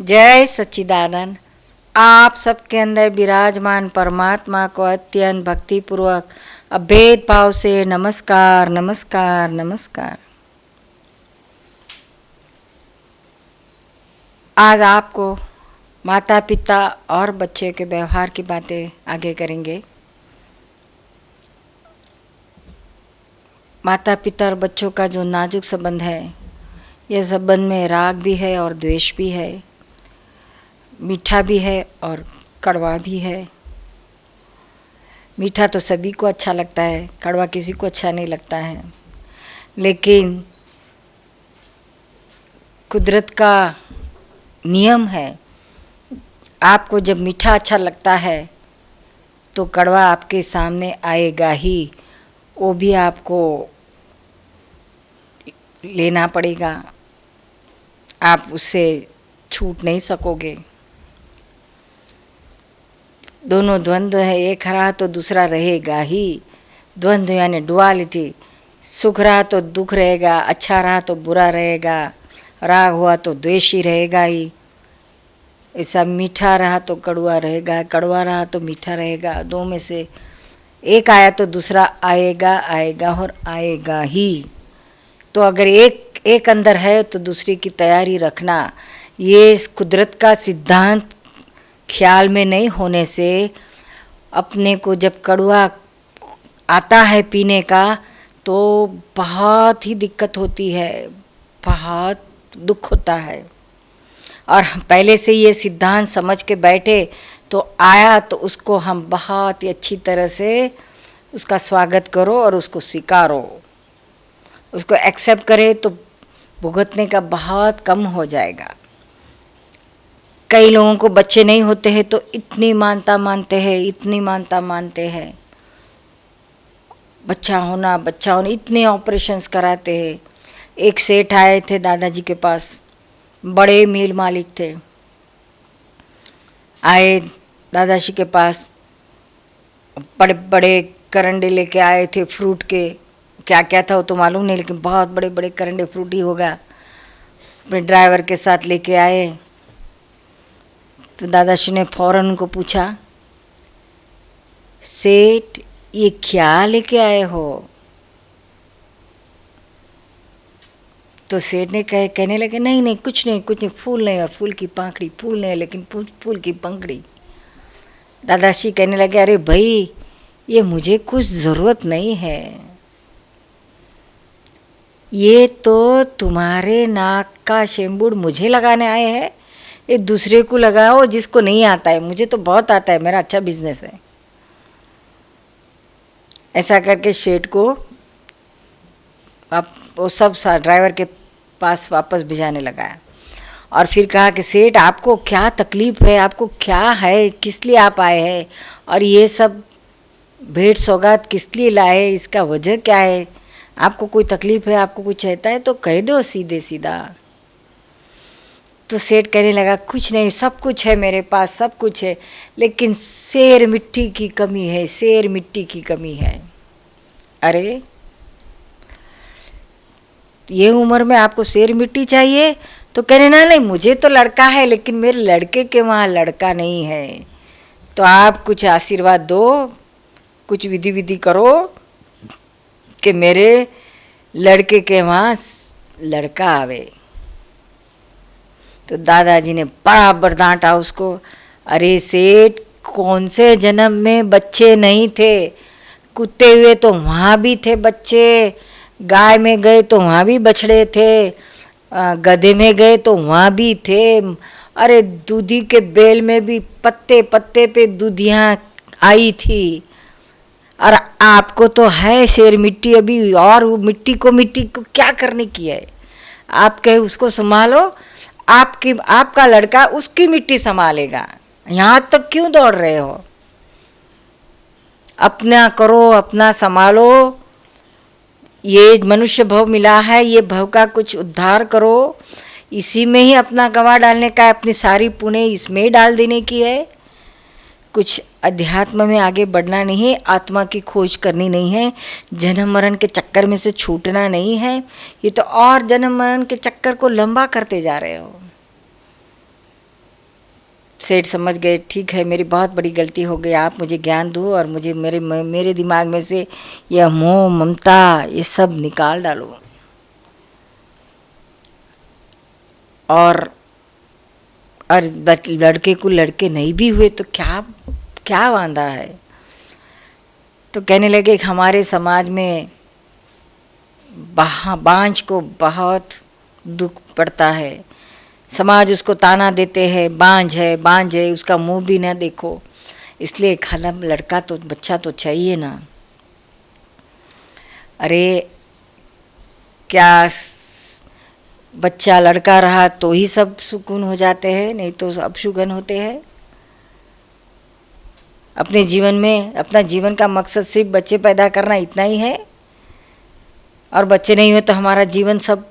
जय सच्चिदानंद। आप सबके अंदर विराजमान परमात्मा को अत्यंत भक्तिपूर्वक अभेद भाव से नमस्कार नमस्कार नमस्कार। आज आपको माता पिता और बच्चे के व्यवहार की बातें आगे करेंगे। माता पिता और बच्चों का जो नाजुक संबंध है, यह संबंध में राग भी है और द्वेष भी है, मीठा भी है और कड़वा भी है। मीठा तो सभी को अच्छा लगता है, कड़वा किसी को अच्छा नहीं लगता है। लेकिन कुदरत का नियम है, आपको जब मीठा अच्छा लगता है तो कड़वा आपके सामने आएगा ही, वो भी आपको लेना पड़ेगा, आप उससे छूट नहीं सकोगे। दोनों द्वंद्व है, एक रहा तो दूसरा रहेगा ही। द्वंद्व यानी डुअलिटी, सुख रहा तो दुख रहेगा, अच्छा रहा तो बुरा रहेगा, राग हुआ तो द्वेष ही रहेगा ही। ऐसा मीठा रहा तो कड़वा रहेगा, कड़वा रहा तो मीठा रहेगा। दो में से एक आया तो दूसरा आएगा आएगा और आएगा ही। तो अगर एक अंदर है तो दूसरे की तैयारी रखना। ये कुदरत का सिद्धांत ख्याल में नहीं होने से अपने को जब कड़वा आता है पीने का तो बहुत ही दिक्कत होती है, बहुत दुख होता है। और पहले से ये सिद्धांत समझ के बैठे तो आया तो उसको हम बहुत ही अच्छी तरह से उसका स्वागत करो और उसको स्वीकारो, उसको एक्सेप्ट करे तो भुगतने का बहुत कम हो जाएगा। कई लोगों को बच्चे नहीं होते हैं तो इतनी मानता मानते हैं, इतनी मानता मानते हैं, बच्चा होना इतने ऑपरेशंस कराते हैं। एक सेठ आए थे दादाजी के पास, बड़े मिल मालिक थे, आए दादाजी के पास, बड़े बड़े करंडे लेके आए थे फ्रूट के। क्या क्या था वो तो मालूम नहीं, लेकिन बहुत बड़े बड़े करंडे फ्रूट ही होगा। अपने ड्राइवर के साथ लेके आए तो दादाजी ने फौरन उनको पूछा, सेठ ये क्या लेके आए हो? तो सेठ ने कहने लगे, नहीं नहीं कुछ नहीं, फूल नहीं, और फूल की पंखड़ी, फूल नहीं लेकिन फूल की पंखड़ी। दादाजी कहने लगे, अरे भाई ये मुझे कुछ ज़रूरत नहीं है, ये तो तुम्हारे नाक का शेम्बूड मुझे लगाने आए हैं, ये दूसरे को लगाओ जिसको नहीं आता है, मुझे तो बहुत आता है, मेरा अच्छा बिजनेस है। ऐसा करके सेठ को आप वो सब ड्राइवर के पास वापस भिजाने लगाया। और फिर कहा कि सेठ आपको क्या तकलीफ़ है, आपको क्या है, किस लिए आप आए हैं, और ये सब भेंट सौगात किस लिए लाए, इसका वजह क्या है? आपको कोई तकलीफ़ है, आपको कुछ कहता है तो कह दो सीधे सीधा। तो सेठ कहने लगा, कुछ नहीं, सब कुछ है मेरे पास, सब कुछ है, लेकिन शेर मिट्टी की कमी है, शेर मिट्टी की कमी है। अरे ये उम्र में आपको शेर मिट्टी चाहिए? तो कहने ना, नहीं मुझे तो लड़का है, लेकिन मेरे लड़के के वहाँ लड़का नहीं है, तो आप कुछ आशीर्वाद दो, कुछ विधि करो कि मेरे लड़के के वहाँ लड़का आवे। तो दादाजी ने बराबर डांटा उसको, अरे सेठ कौन से जन्म में बच्चे नहीं थे? कुत्ते हुए तो वहाँ भी थे बच्चे, गाय में गए तो वहाँ भी बछड़े थे, गधे में गए तो वहाँ भी थे, अरे दूधी के बेल में भी पत्ते पत्ते पे दूधियाँ आई थी। और आपको तो है शेर मिट्टी अभी, और वो मिट्टी को क्या करने की है? आप कहे उसको संभालो, आपका लड़का उसकी मिट्टी संभालेगा, यहाँ तक क्यों दौड़ रहे हो? अपना करो, अपना संभालो, ये मनुष्य भव मिला है, ये भव का कुछ उद्धार करो, इसी में ही अपना गंवा डालने का है, अपनी सारी पुण्य इसमें ही डाल देने की है। कुछ अध्यात्म में आगे बढ़ना नहीं है, आत्मा की खोज करनी नहीं है, जन्म मरण के चक्कर में से छूटना नहीं है। ये तो और जन्म मरण के चक्कर को लंबा करते जा रहे हो। सेठ समझ गए, ठीक है मेरी बहुत बड़ी गलती हो गई, आप मुझे ज्ञान दो और मुझे मेरे दिमाग में से यह मोह ममता ये सब निकाल डालो। और लड़के को लड़के नहीं भी हुए तो क्या क्या वांदा है। तो कहने लगे कि हमारे समाज में बांझ को बहुत दुख पड़ता है, समाज उसको ताना देते हैं, बांझ है, उसका मुंह भी ना देखो, इसलिए खाला लड़का तो बच्चा तो चाहिए ना। अरे क्या बच्चा लड़का रहा तो ही सब सुकून हो जाते हैं, नहीं तो अपशुगन होते हैं। अपने जीवन में अपना जीवन का मकसद सिर्फ बच्चे पैदा करना इतना ही है, और बच्चे नहीं हुए तो हमारा जीवन सब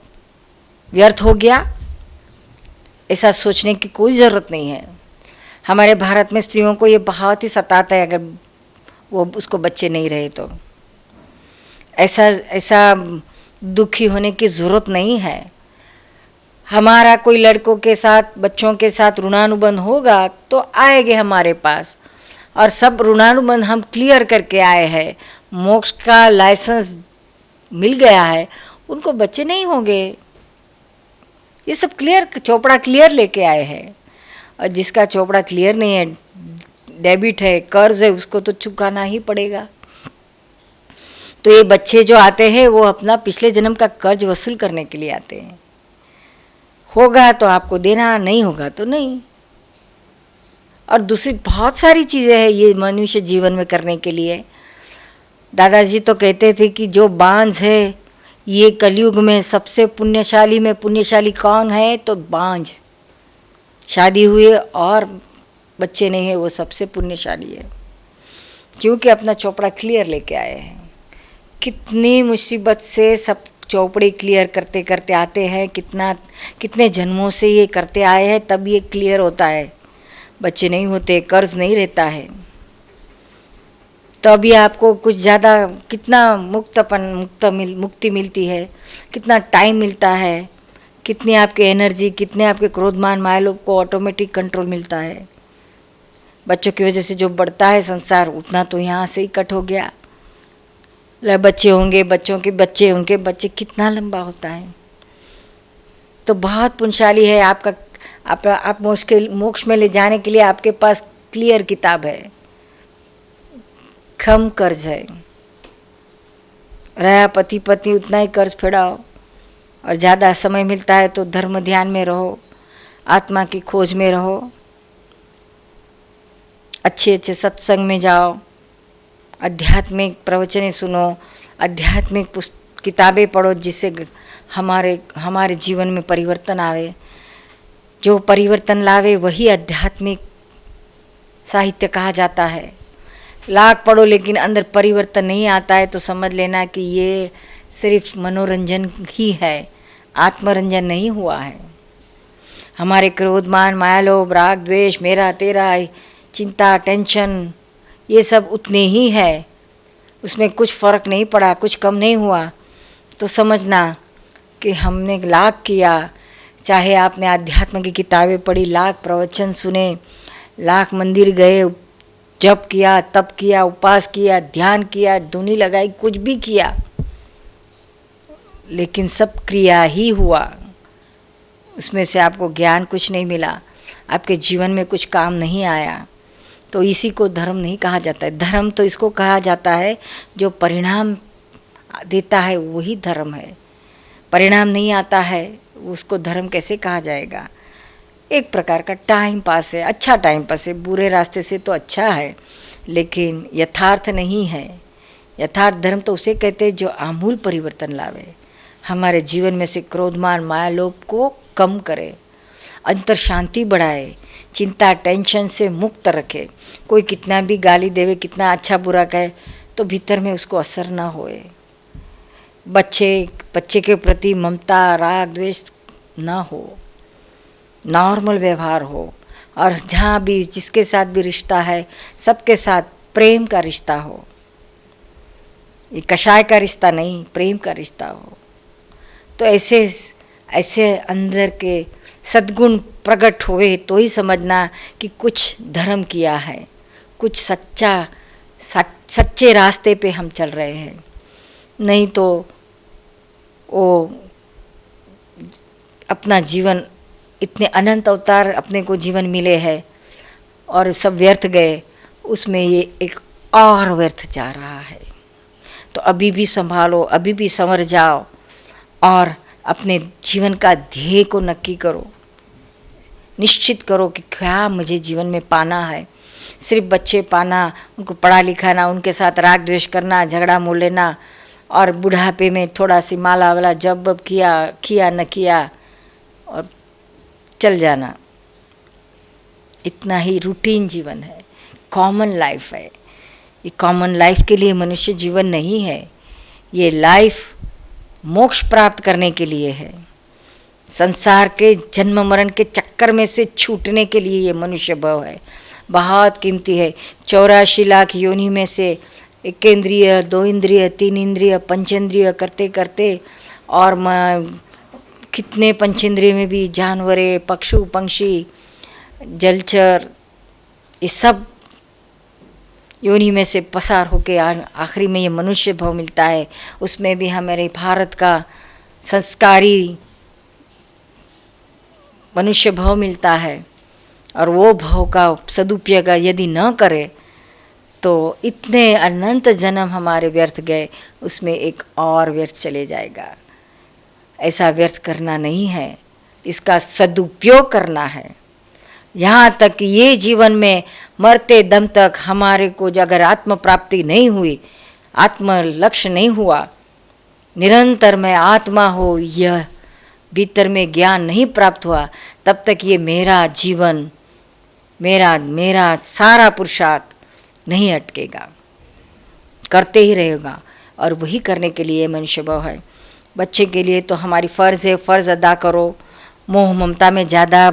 व्यर्थ हो गया, ऐसा सोचने की कोई ज़रूरत नहीं है। हमारे भारत में स्त्रियों को ये बहुत ही सताता है अगर वो उसको बच्चे नहीं रहे तो। ऐसा दुखी होने की ज़रूरत नहीं है। हमारा कोई लड़कों के साथ बच्चों के साथ ऋणानुबंध होगा तो आएंगे हमारे पास, और सब ऋणानुबंध हम क्लियर करके आए हैं, मोक्ष का लाइसेंस मिल गया है, उनको बच्चे नहीं होंगे। ये सब क्लियर चोपड़ा क्लियर लेके आए हैं। और जिसका चोपड़ा क्लियर नहीं है, डेबिट है, कर्ज है, उसको तो चुकाना ही पड़ेगा। तो ये बच्चे जो आते हैं वो अपना पिछले जन्म का कर्ज वसूल करने के लिए आते हैं। होगा तो आपको देना, नहीं होगा तो नहीं। और दूसरी बहुत सारी चीज़ें हैं ये मनुष्य जीवन में करने के लिए। दादाजी तो कहते थे कि जो बांझ है ये कलयुग में सबसे पुण्यशाली में पुण्यशाली कौन है, तो बांझ, शादी हुए और बच्चे नहीं है वो सबसे पुण्यशाली है, क्योंकि अपना चोपड़ा क्लियर लेके आए हैं। कितनी मुसीबत से सब चौपड़ी क्लियर करते करते आते हैं, कितने जन्मों से ये करते आए हैं, तब ये क्लियर होता है। बच्चे नहीं होते, कर्ज नहीं रहता है, तो अभी आपको कुछ ज़्यादा कितना मुक्ति मिलती है, कितना टाइम मिलता है, कितनी आपकी एनर्जी, कितने आपके क्रोधमान मायालोभ को ऑटोमेटिक कंट्रोल मिलता है। बच्चों की वजह से जो बढ़ता है संसार, उतना तो यहाँ से ही कट हो गया। बच्चे होंगे, बच्चों के बच्चे, उनके बच्चे, कितना लंबा होता है। तो बहुत पुण्यशाली है आपका, आप मोक्ष में ले जाने के लिए आपके पास क्लियर किताब है, कम कर्ज है। रहा पति पत्नी उतना ही कर्ज फेड़ाओ, और ज़्यादा समय मिलता है तो धर्म ध्यान में रहो, आत्मा की खोज में रहो, अच्छे अच्छे सत्संग में जाओ, आध्यात्मिक प्रवचनें सुनो, आध्यात्मिक किताबें पढ़ो, जिससे हमारे जीवन में परिवर्तन आवे। जो परिवर्तन लावे वही आध्यात्मिक साहित्य कहा जाता है। लाख पढ़ो लेकिन अंदर परिवर्तन नहीं आता है तो समझ लेना कि ये सिर्फ मनोरंजन ही है, आत्मरंजन नहीं हुआ है। हमारे क्रोध मान माया लोभ राग द्वेष मेरा तेरा चिंता टेंशन ये सब उतने ही है, उसमें कुछ फ़र्क नहीं पड़ा, कुछ कम नहीं हुआ। तो समझना कि हमने लाख किया, चाहे आपने आध्यात्म की किताबें पढ़ी, लाख प्रवचन सुने, लाख मंदिर गए, जप किया, तप किया, उपवास किया, ध्यान किया, धुनी लगाई, कुछ भी किया, लेकिन सब क्रिया ही हुआ, उसमें से आपको ज्ञान कुछ नहीं मिला, आपके जीवन में कुछ काम नहीं आया। तो इसी को धर्म नहीं कहा जाता है। धर्म तो इसको कहा जाता है जो परिणाम देता है वही धर्म है। परिणाम नहीं आता है उसको धर्म कैसे कहा जाएगा। एक प्रकार का टाइम पास है, अच्छा टाइम पास है, बुरे रास्ते से तो अच्छा है, लेकिन यथार्थ नहीं है। यथार्थ धर्म तो उसे कहते हैं जो आमूल परिवर्तन लावे, हमारे जीवन में से क्रोधमान माया लोभ को कम करे, अंतर शांति बढ़ाए, चिंता टेंशन से मुक्त रखे। कोई कितना भी गाली देवे, कितना अच्छा बुरा कहे, तो भीतर में उसको असर ना होए। बच्चे के प्रति ममता राग द्वेष ना हो, नॉर्मल व्यवहार हो, और जहाँ भी जिसके साथ भी रिश्ता है सबके साथ प्रेम का रिश्ता हो। ये कषाय का रिश्ता नहीं, प्रेम का रिश्ता हो। तो ऐसे अंदर के सद्गुण प्रकट हुए तो ही समझना कि कुछ धर्म किया है, कुछ सच्चे रास्ते पे हम चल रहे हैं। नहीं तो वो अपना जीवन, इतने अनंत अवतार अपने को जीवन मिले हैं और सब व्यर्थ गए, उसमें ये एक और व्यर्थ जा रहा है। तो अभी भी संभालो, अभी भी संवर जाओ और अपने जीवन का ध्येय को नक्की करो, निश्चित करो कि क्या मुझे जीवन में पाना है। सिर्फ बच्चे पाना, उनको पढ़ा लिखाना, उनके साथ राग द्वेष करना, झगड़ा मोल लेना और बुढ़ापे में थोड़ा सी माला वाला जब किया न किया और चल जाना, इतना ही रूटीन जीवन है, कॉमन लाइफ है। ये कॉमन लाइफ के लिए मनुष्य जीवन नहीं है, ये लाइफ मोक्ष प्राप्त करने के लिए है। संसार के जन्म मरण के चक्कर में से छूटने के लिए ये मनुष्य भाव है, बहुत कीमती है। 84 लाख योनि में से 1 इंद्रिय, 2 इंद्रिय, 3 इंद्रिय, पंचेंद्रिय करते करते और कितने पंचेंद्रिय में भी जानवरें, पशु पंक्षी, जलचर, ये सब योनि में से पसार होके आखिरी में ये मनुष्य भाव मिलता है। उसमें भी हमारे भारत का संस्कारी मनुष्य भाव मिलता है और वो भाव का सदुपयोग यदि न करे तो इतने अनंत जन्म हमारे व्यर्थ गए, उसमें एक और व्यर्थ चले जाएगा। ऐसा व्यर्थ करना नहीं है, इसका सदुपयोग करना है। यहाँ तक कि ये जीवन में मरते दम तक हमारे को अगर आत्म प्राप्ति नहीं हुई, आत्म लक्ष्य नहीं हुआ, निरंतर मैं आत्मा हो, यह भीतर में ज्ञान नहीं प्राप्त हुआ, तब तक ये मेरा जीवन, मेरा सारा पुरुषार्थ नहीं अटकेगा, करते ही रहेगा। और वही करने के लिए मनुष्य भाव है। बच्चे के लिए तो हमारी फ़र्ज़ है, फ़र्ज़ अदा करो। मोह ममता में ज़्यादा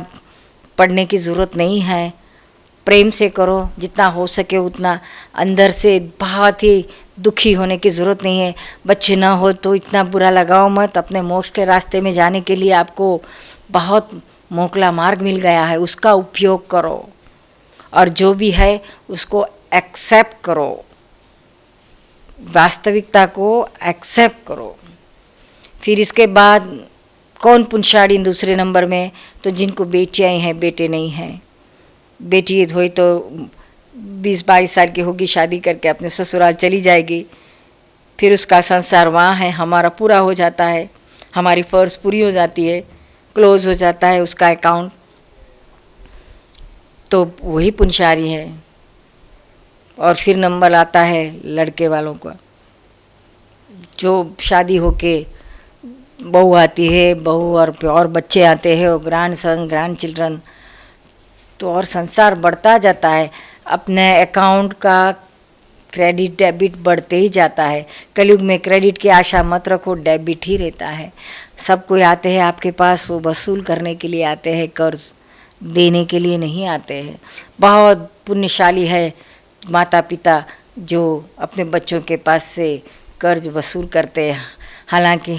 पढ़ने की ज़रूरत नहीं है, प्रेम से करो जितना हो सके उतना। अंदर से बहुत ही दुखी होने की ज़रूरत नहीं है। बच्चे ना हो तो इतना बुरा लगाओ मत। अपने मोक्ष के रास्ते में जाने के लिए आपको बहुत मोकला मार्ग मिल गया है, उसका उपयोग करो और जो भी है उसको एक्सेप्ट करो, वास्तविकता को एक्सेप्ट करो। फिर इसके बाद कौन पुण्यशाली दूसरे नंबर में, तो जिनको बेटियाँ हैं, बेटे नहीं हैं। बेटी हुई तो 20-22 साल की होगी, शादी करके अपने ससुराल चली जाएगी, फिर उसका संसार वहाँ है, हमारा पूरा हो जाता है, हमारी फ़र्ज़ पूरी हो जाती है, क्लोज़ हो जाता है उसका अकाउंट, तो वही पुण्यशाली है। और फिर नंबर आता है लड़के वालों का, जो शादी होके बहू आती है, बहू और बच्चे आते हैं, और ग्रैंड सन, ग्रैंड चिल्ड्रन, तो और संसार बढ़ता जाता है। अपने अकाउंट का क्रेडिट डेबिट बढ़ते ही जाता है। कलयुग में क्रेडिट की आशा मत रखो, डेबिट ही रहता है। सब कोई आते हैं आपके पास, वो वसूल करने के लिए आते हैं, कर्ज देने के लिए नहीं आते हैं। बहुत पुण्यशाली है माता पिता जो अपने बच्चों के पास से कर्ज वसूल करते हैं, हालांकि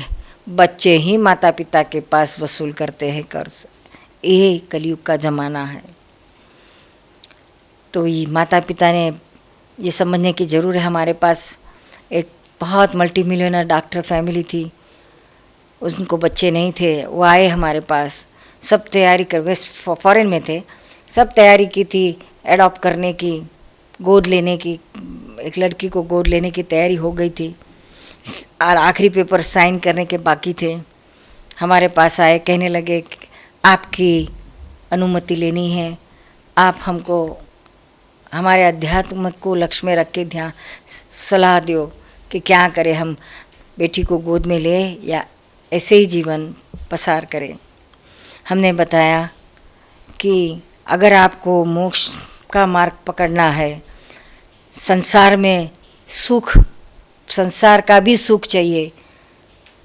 बच्चे ही माता पिता के पास वसूल करते हैं कर्ज। ये कलयुग का ज़माना है। तो ये माता पिता ने ये समझने की ज़रूर है। हमारे पास एक बहुत मल्टी मिलियनर डॉक्टर फैमिली थी, उनको बच्चे नहीं थे, वो आए हमारे पास, सब तैयारी कर, वेस्ट फॉरेन में थे, सब तैयारी की थी एडॉप्ट करने की, गोद लेने की, एक लड़की को गोद लेने की तैयारी हो गई थी और आखिरी पेपर साइन करने के बाकी थे। हमारे पास आए, कहने लगे आपकी अनुमति लेनी है, आप हमको हमारे अध्यात्म को लक्ष्य में रख के ध्यान सलाह दो कि क्या करें, हम बेटी को गोद में ले या ऐसे ही जीवन पसार करें। हमने बताया कि अगर आपको मोक्ष का मार्ग पकड़ना है, संसार में सुख, संसार का भी सुख चाहिए,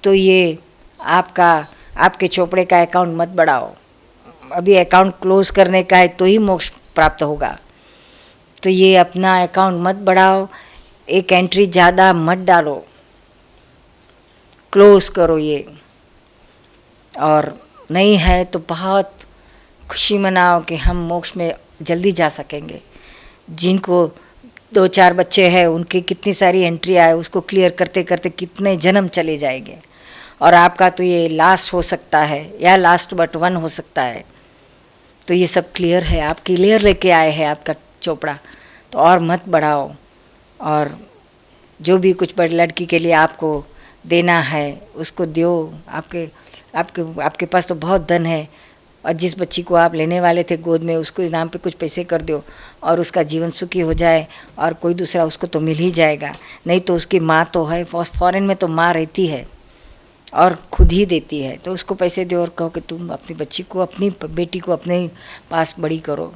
तो ये आपके चोपड़े का अकाउंट मत बढ़ाओ। अभी अकाउंट क्लोज करने का है तो ही मोक्ष प्राप्त होगा, तो ये अपना अकाउंट मत बढ़ाओ, एक एंट्री ज़्यादा मत डालो, क्लोज करो ये। और नहीं है तो बहुत खुशी मनाओ कि हम मोक्ष में जल्दी जा सकेंगे। जिनको 2-4 बच्चे हैं उनकी कितनी सारी एंट्री आए, उसको क्लियर करते करते कितने जन्म चले जाएंगे, और आपका तो ये लास्ट हो सकता है या लास्ट बट वन हो सकता है। तो ये सब क्लियर है, आप क्लियर लेके आए हैं आपका चोपड़ा, तो और मत बढ़ाओ। और जो भी कुछ बड़ी लड़की के लिए आपको देना है उसको दो। आपके आपके आपके पास तो बहुत धन है, और जिस बच्ची को आप लेने वाले थे गोद में उसको नाम पे कुछ पैसे कर दो और उसका जीवन सुखी हो जाए, और कोई दूसरा उसको तो मिल ही जाएगा। नहीं तो उसकी माँ तो है, फॉरेन में तो माँ रहती है और खुद ही देती है, तो उसको पैसे दो और कहो कि तुम अपनी बच्ची को, अपनी बेटी को अपने पास बड़ी करो।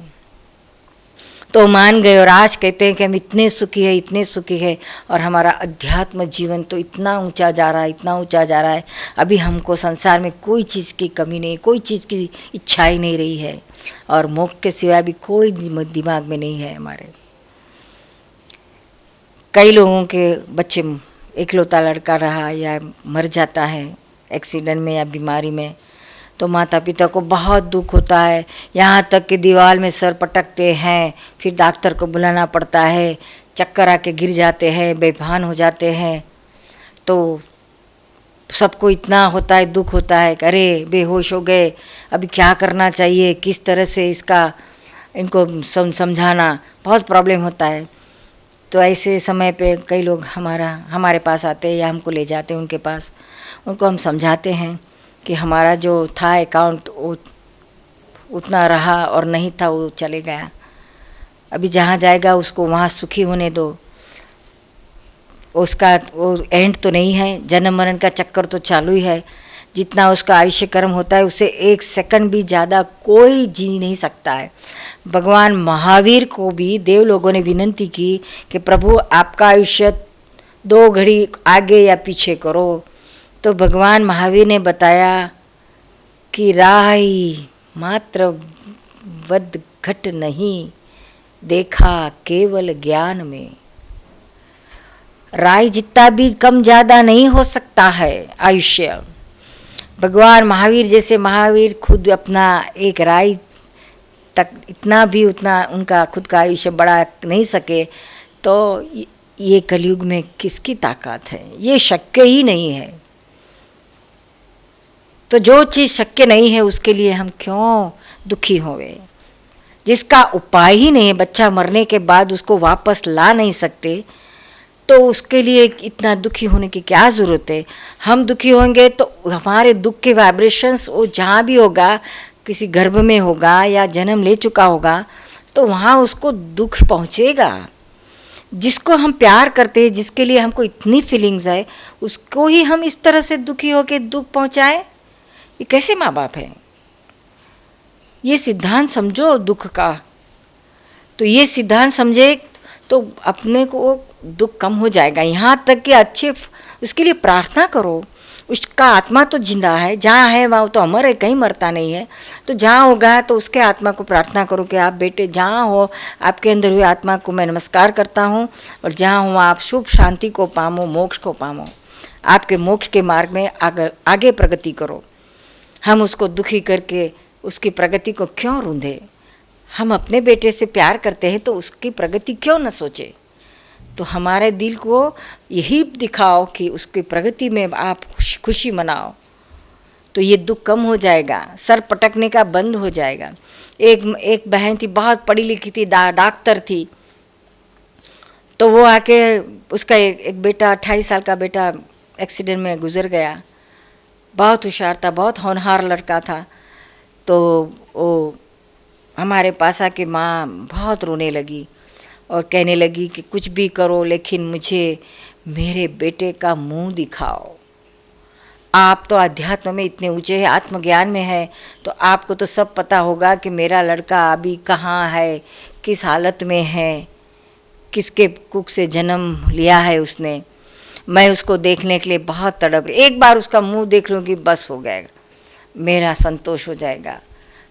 तो मान गए, और आज कहते हैं कि हम इतने सुखी है, इतने सुखी है, और हमारा अध्यात्म जीवन तो इतना ऊंचा जा रहा है, इतना ऊंचा जा रहा है। अभी हमको संसार में कोई चीज़ की कमी नहीं, कोई चीज़ की इच्छा ही नहीं रही है, और मोक्ष के सिवाय भी कोई दिमाग में नहीं है हमारे। कई लोगों के बच्चे इकलौता लड़का रहा या मर जाता है एक्सीडेंट में या बीमारी में, तो माता पिता को बहुत दुख होता है, यहाँ तक कि दीवार में सर पटकते हैं, फिर डॉक्टर को बुलाना पड़ता है, चक्कर आके गिर जाते हैं, बेभान हो जाते हैं। तो सबको इतना होता है, दुख होता है कि अरे बेहोश हो गए, अभी क्या करना चाहिए, किस तरह से इनको समझाना, बहुत प्रॉब्लम होता है। तो ऐसे समय पे कई लोग हमारे पास आते हैं या हमको ले जाते हैं उनके पास, उनको हम समझाते हैं कि हमारा जो था अकाउंट वो उतना रहा, और नहीं था वो चले गया, अभी जहाँ जाएगा उसको वहाँ सुखी होने दो, उसका वो एंड तो नहीं है, जन्म मरण का चक्कर तो चालू ही है। जितना उसका आयुष्य कर्म होता है उससे 1 सेकंड भी ज़्यादा कोई जी नहीं सकता है। भगवान महावीर को भी देव लोगों ने विनती की कि प्रभु आपका आयुष्य 2 घड़ी आगे या पीछे करो, तो भगवान महावीर ने बताया कि राही मात्र वद घट नहीं, देखा केवल ज्ञान में। राय जितना भी कम ज़्यादा नहीं हो सकता है आयुष्य। भगवान महावीर जैसे महावीर खुद अपना एक राय तक उतना उनका खुद का आयुष्य बढ़ा नहीं सके, तो ये कलयुग में किसकी ताकत है? ये शक्य ही नहीं है। तो जो चीज़ शक्य नहीं है उसके लिए हम क्यों दुखी होवे? जिसका उपाय ही नहीं है, बच्चा मरने के बाद उसको वापस ला नहीं सकते, तो उसके लिए इतना दुखी होने की क्या ज़रूरत है? हम दुखी होंगे तो हमारे दुख के वाइब्रेशंस वो जहाँ भी होगा, किसी गर्भ में होगा या जन्म ले चुका होगा, तो वहाँ उसको दुख पहुँचेगा। जिसको हम प्यार करते हैं, जिसके लिए हमको इतनी फीलिंग्स है, उसको ही हम इस तरह से दुखी होकर दुख पहुँचाए, ये कैसे माँ बाप हैं? ये सिद्धांत समझो दुख का। तो ये सिद्धांत समझे तो अपने को दुख कम हो जाएगा। यहाँ तक कि अच्छे उसके लिए प्रार्थना करो, उसका आत्मा तो जिंदा है, जहाँ है वहाँ तो अमर है, कहीं मरता नहीं है। तो जहाँ होगा तो उसके आत्मा को प्रार्थना करो कि आप बेटे जहाँ हो, आपके अंदर हुए आत्मा को मैं नमस्कार करता हूँ, और जहाँ हो आप शुभ शांति को पामो, मोक्ष को पामो, आपके मोक्ष के मार्ग में आगे प्रगति करो। हम उसको दुखी करके उसकी प्रगति को क्यों रूंधे? हम अपने बेटे से प्यार करते हैं तो उसकी प्रगति क्यों न सोचे? तो हमारे दिल को यही दिखाओ कि उसकी प्रगति में आप खुशी मनाओ, तो ये दुख कम हो जाएगा, सर पटकने का बंद हो जाएगा। एक बहन थी, बहुत पढ़ी लिखी थी, डॉक्टर थी, तो वो आके उसका एक बेटा 28 साल का बेटा एक्सीडेंट में गुजर गया। बहुत होशियार था, बहुत होनहार लड़का था। तो वो हमारे पास आके माँ बहुत रोने लगी और कहने लगी कि कुछ भी करो लेकिन मुझे मेरे बेटे का मुंह दिखाओ। आप तो अध्यात्म में इतने ऊंचे हैं, आत्मज्ञान में है, तो आपको तो सब पता होगा कि मेरा लड़का अभी कहाँ है, किस हालत में है, किसके कुख से जन्म लिया है उसने। मैं उसको देखने के लिए बहुत तड़प रही, एक बार उसका मुंह देख लूँगी बस हो गएगा, मेरा संतोष हो जाएगा।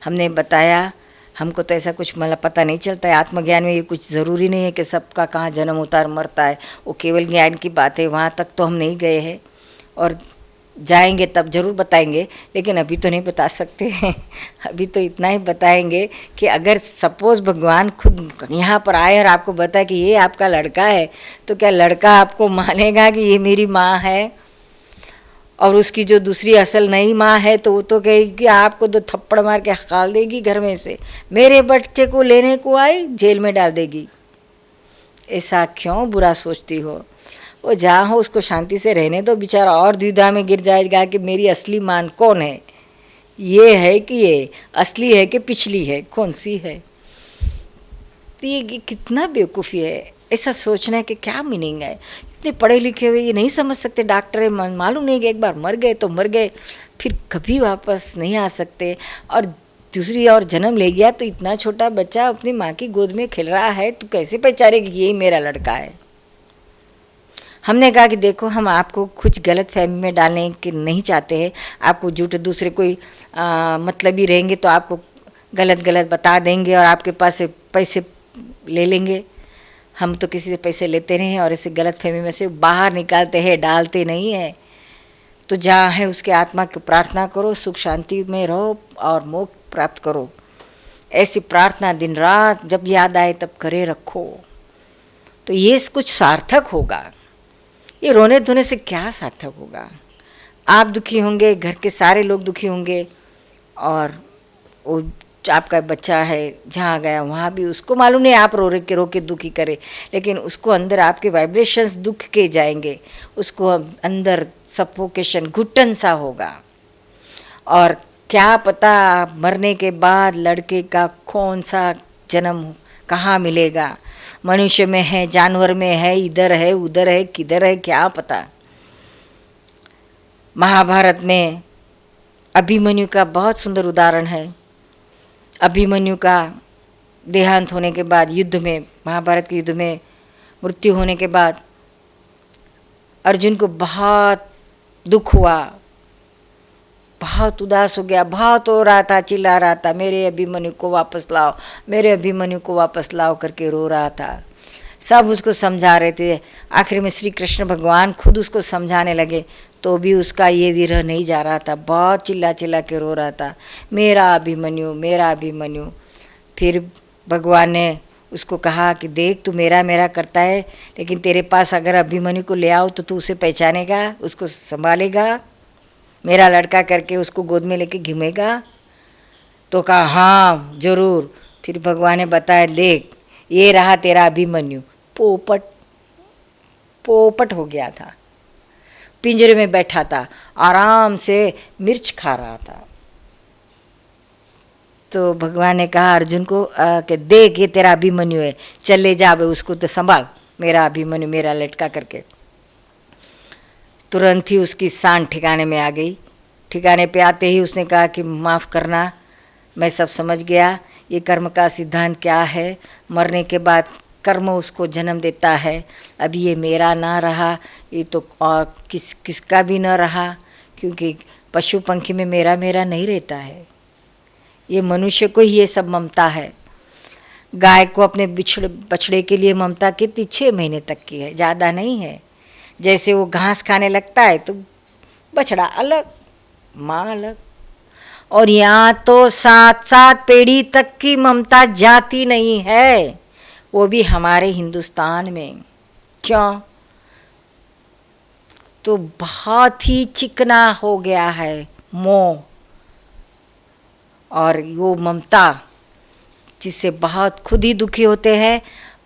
हमने बताया हमको तो ऐसा कुछ मतलब पता नहीं चलता है, आत्मज्ञान में ये कुछ ज़रूरी नहीं है कि सबका कहाँ जन्म होता है मरता है, वो केवल ज्ञान की बात है, वहाँ तक तो हम नहीं गए हैं। और जाएंगे तब ज़रूर बताएंगे, लेकिन अभी तो नहीं बता सकते हैं। अभी तो इतना ही बताएंगे कि अगर सपोज़ भगवान खुद यहाँ पर आए और आपको बताए कि ये आपका लड़का है, तो क्या लड़का आपको मानेगा कि ये मेरी माँ है? और उसकी जो दूसरी असल नई माँ है तो वो तो कहेगी कि आपको तो थप्पड़ मार के हकाल देगी घर में से, मेरे बच्चे को लेने को आई, जेल में डाल देगी। ऐसा क्यों बुरा सोचती हो? वो जहाँ हो उसको शांति से रहने दो, बेचारा और द्विधा में गिर जाएगा कि मेरी असली माँ कौन है, ये है कि ये असली है कि पिछली है, कौन सी है? तो ये कितना बेवकूफ़ी है, ऐसा सोचने के क्या मीनिंग है? इतने पढ़े लिखे हुए ये नहीं समझ सकते, डॉक्टर है, मालूम नहीं कि एक बार मर गए तो मर गए, फिर कभी वापस नहीं आ सकते। और दूसरी और जन्म ले गया तो इतना छोटा बच्चा अपनी माँ की गोद में खेल रहा है, तो कैसे पहचानेगी कि यही मेरा लड़का है? हमने कहा कि देखो, हम आपको कुछ गलत फहमी में डालने के नहीं चाहते हैं, आपको झूठ दूसरे कोई मतलबी रहेंगे तो आपको गलत गलत बता देंगे और आपके पास से पैसे ले लेंगे। हम तो किसी से पैसे लेते नहीं हैं और ऐसे गलत फहमी में से बाहर निकालते हैं, डालते नहीं हैं। तो जहाँ है उसके आत्मा की प्रार्थना करो, सुख शांति में रहो और मोक्ष प्राप्त करो। ऐसी प्रार्थना दिन रात जब याद आए तब करे रखो, तो ये कुछ सार्थक होगा। ये रोने धोने से क्या सार्थक होगा? आप दुखी होंगे, घर के सारे लोग दुखी होंगे, और वो आपका बच्चा है जहाँ गया वहाँ भी उसको मालूम नहीं आप रो के दुखी करे, लेकिन उसको अंदर आपके वाइब्रेशंस दुख के जाएंगे, उसको अंदर सफोकेशन, घुटन सा होगा। और क्या पता मरने के बाद लड़के का कौन सा जन्म कहाँ मिलेगा, मनुष्य में है, जानवर में है, इधर है उधर है, किधर है क्या पता। महाभारत में अभिमन्यु का बहुत सुंदर उदाहरण है। अभिमन्यु का देहांत होने के बाद युद्ध में, महाभारत के युद्ध में मृत्यु होने के बाद अर्जुन को बहुत दुख हुआ, बहुत उदास हो गया, बहुत रो रहा था, चिल्ला रहा था, मेरे अभिमन्यु को वापस लाओ, मेरे अभिमन्यु को वापस लाओ करके रो रहा था। सब उसको समझा रहे थे। आखिर में श्री कृष्ण भगवान खुद उसको समझाने लगे, तो भी उसका ये विरह नहीं जा रहा था, बहुत चिल्ला चिल्ला के रो रहा था, मेरा अभिमन्यु, मेरा अभिमन्यु। फिर भगवान ने उसको कहा कि देख, तू मेरा मेरा करता है, लेकिन तेरे पास अगर अभिमन्यु को ले आओ तो तू उसे पहचानेगा, उसको संभालेगा, मेरा लड़का करके उसको गोद में लेके घूमेगा? तो कहा हाँ जरूर। फिर भगवान ने बताया, देख ये रहा तेरा अभिमन्यु। पोपट पोपट हो गया था, पिंजरे में बैठा था, आराम से मिर्च खा रहा था। तो भगवान ने कहा अर्जुन को कि देख ये तेरा अभिमन्यु है, चल ले जा उसको तो संभाल, मेरा अभिमन्यु, मेरा लटका करके। तुरंत ही उसकी सांड ठिकाने में आ गई। ठिकाने पे आते ही उसने कहा कि माफ़ करना, मैं सब समझ गया, ये कर्म का सिद्धांत क्या है, मरने के बाद कर्म उसको जन्म देता है, अभी ये मेरा ना रहा, ये तो और किसका भी ना रहा, क्योंकि पशु पंखी में मेरा मेरा नहीं रहता है, ये मनुष्य को ही ये सब ममता है। गाय को अपने बछड़े के लिए ममता कितनी 6 महीने तक की है, ज़्यादा नहीं है। जैसे वो घास खाने लगता है तो बछड़ा अलग, माँ अलग, और यहाँ तो 7-7 पीढ़ी तक की ममता जाती नहीं है, वो भी हमारे हिंदुस्तान में। क्यों? तो बहुत ही चिकना हो गया है मोह और वो ममता, जिससे बहुत खुद ही दुखी होते हैं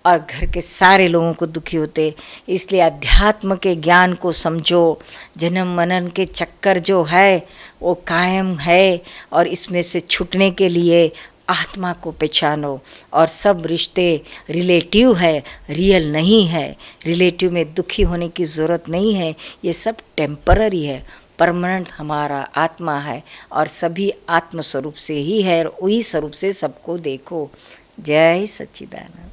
और घर के सारे लोगों को दुखी होते। इसलिए अध्यात्म के ज्ञान को समझो, जन्म मनन के चक्कर जो है वो कायम है, और इसमें से छूटने के लिए आत्मा को पहचानो। और सब रिश्ते रिलेटिव है, रियल नहीं है। रिलेटिव में दुखी होने की ज़रूरत नहीं है, ये सब टेम्पररी है। परमानेंट हमारा आत्मा है और सभी आत्म स्वरूप से ही है, और वही स्वरूप से सबको देखो। जय सच्चिदानंद।